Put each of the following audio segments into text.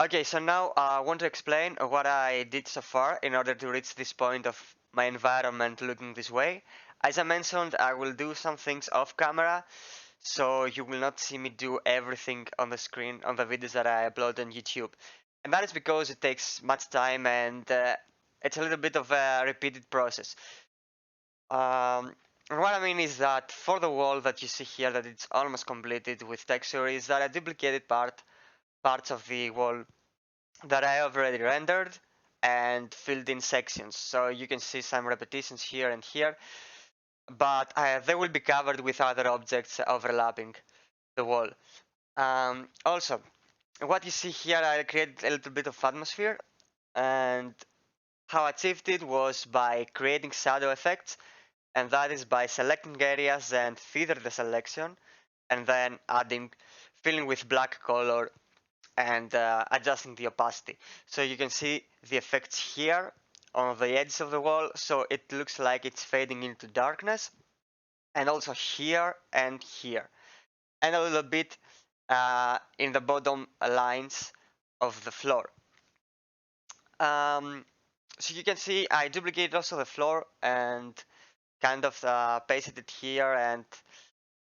Okay, so now I want to explain what I did so far in order to reach this point of my environment looking this way. As I mentioned, I will do some things off camera, so you will not see me do everything on the screen on the videos that I upload on YouTube. And that is because it takes much time and it's a little bit of a repeated process. What I mean is that for the wall that you see here that it's almost completed with texture is that I duplicated parts of the wall that I already rendered and filled in sections. So you can see some repetitions here and here, but they will be covered with other objects overlapping the wall. Also, what you see here, I created a little bit of atmosphere, and how I achieved it was by creating shadow effects, and that is by selecting areas and feather the selection, and then filling with black color and adjusting the opacity. So you can see the effects here on the edges of the wall, so it looks like it's fading into darkness, and also here and here, and a little bit in the bottom lines of the floor. So you can see I duplicated also the floor and kind of pasted it here and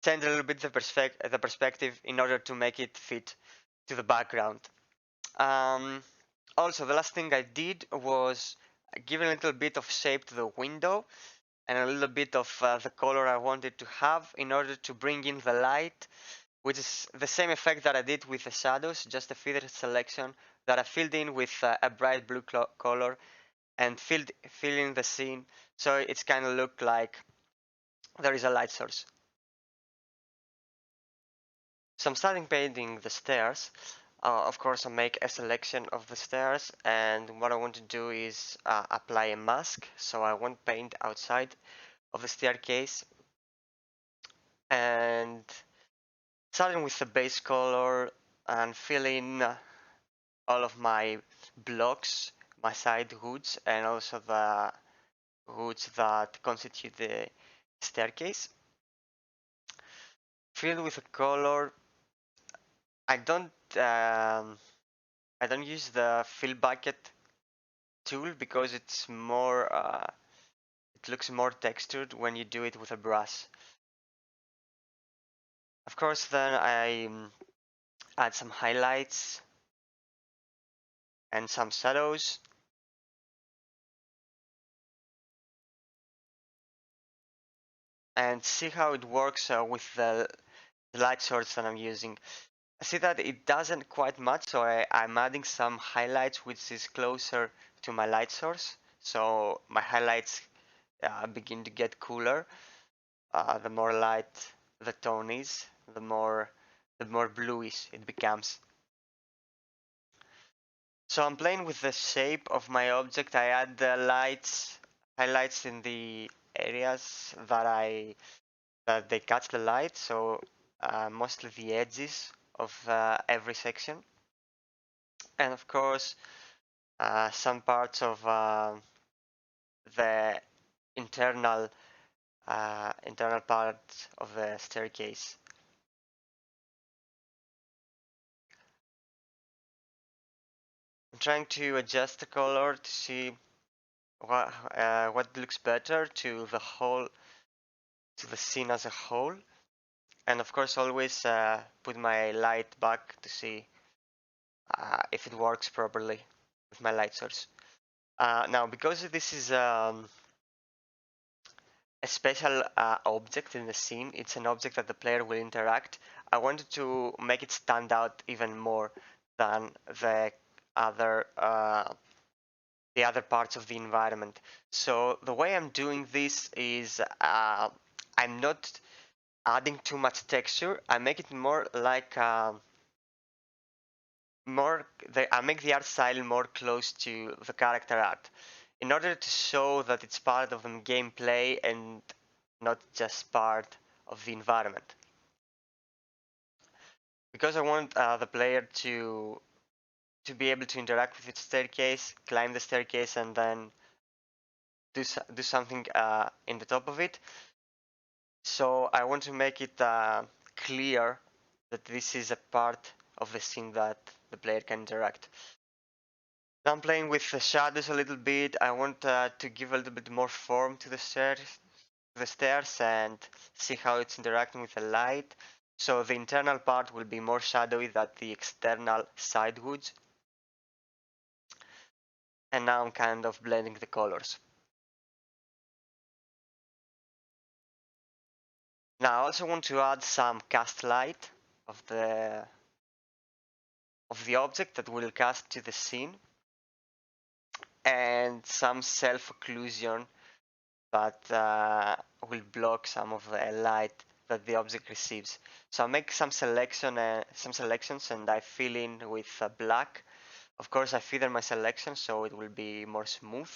changed a little bit the perspective in order to make it fit to the background. Also, the last thing I did was give a little bit of shape to the window and a little bit of the color I wanted to have in order to bring in the light, which is the same effect that I did with the shadows, just a feathered selection that I filled in with a bright blue color and fill in the scene so it's kind of look like there is a light source. So I'm starting painting the stairs. Of course, I make a selection of the stairs, and what I want to do is apply a mask. So I want paint outside of the staircase, and starting with the base color and fill in all of my blocks, my side hoods, and also the hoods that constitute the staircase. Fill with a color. I don't I don't use the fill bucket tool because it's more it looks more textured when you do it with a brush. Of course, then I add some highlights and some shadows. And see how it works with the light source that I'm using. I see that it doesn't quite match, so I'm adding some highlights which is closer to my light source. So my highlights begin to get cooler. The more light the tone is, the more bluish it becomes. So I'm playing with the shape of my object. I add the highlights in the areas that they catch the light. So mostly the edges of every section, and of course some parts of the internal part of the staircase. I'm trying to adjust the color to see what looks better to the scene as a whole, and of course always put my light back to see if it works properly with my light source. Now, because this is a special object in the scene, it's an object that the player will interact. I wanted to make it stand out even more than the other parts of the environment. So the way I'm doing this is I'm not adding too much texture. I make it more like I make the art style more close to the character art in order to show that it's part of the gameplay and not just part of the environment. Because I want the player to be able to interact with its staircase, climb the staircase, and then do something in the top of it. So I want to make it clear that this is a part of the scene that the player can interact. Now I'm playing with the shadows a little bit. I want to give a little bit more form to the stairs and see how it's interacting with the light. So the internal part will be more shadowy than the external side woods. And now I'm kind of blending the colors. Now I also want to add some cast light of the object that will cast to the scene, and some self-occlusion that will block some of the light that the object receives. So I make some selections, and I fill in with black. Of course, I feather my selection so it will be more smooth,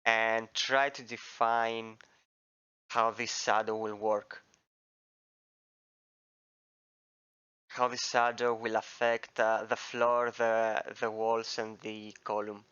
and try to define how this shadow will work. How this shadow will affect the floor, the walls, and the column.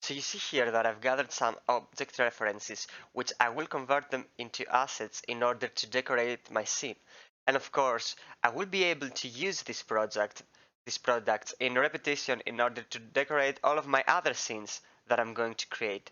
So you see here that I've gathered some object references, which I will convert them into assets in order to decorate my scene. And of course, I will be able to use this products in repetition in order to decorate all of my other scenes that I'm going to create.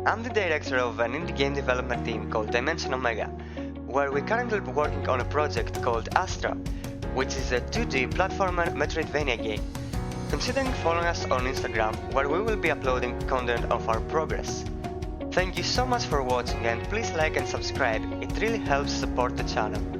I'm the director of an indie game development team called Dimension Omega, where we're currently working on a project called Astra, which is a 2D platformer Metroidvania game. Consider following us on Instagram, where we will be uploading content of our progress. Thank you so much for watching, and please like and subscribe, it really helps support the channel.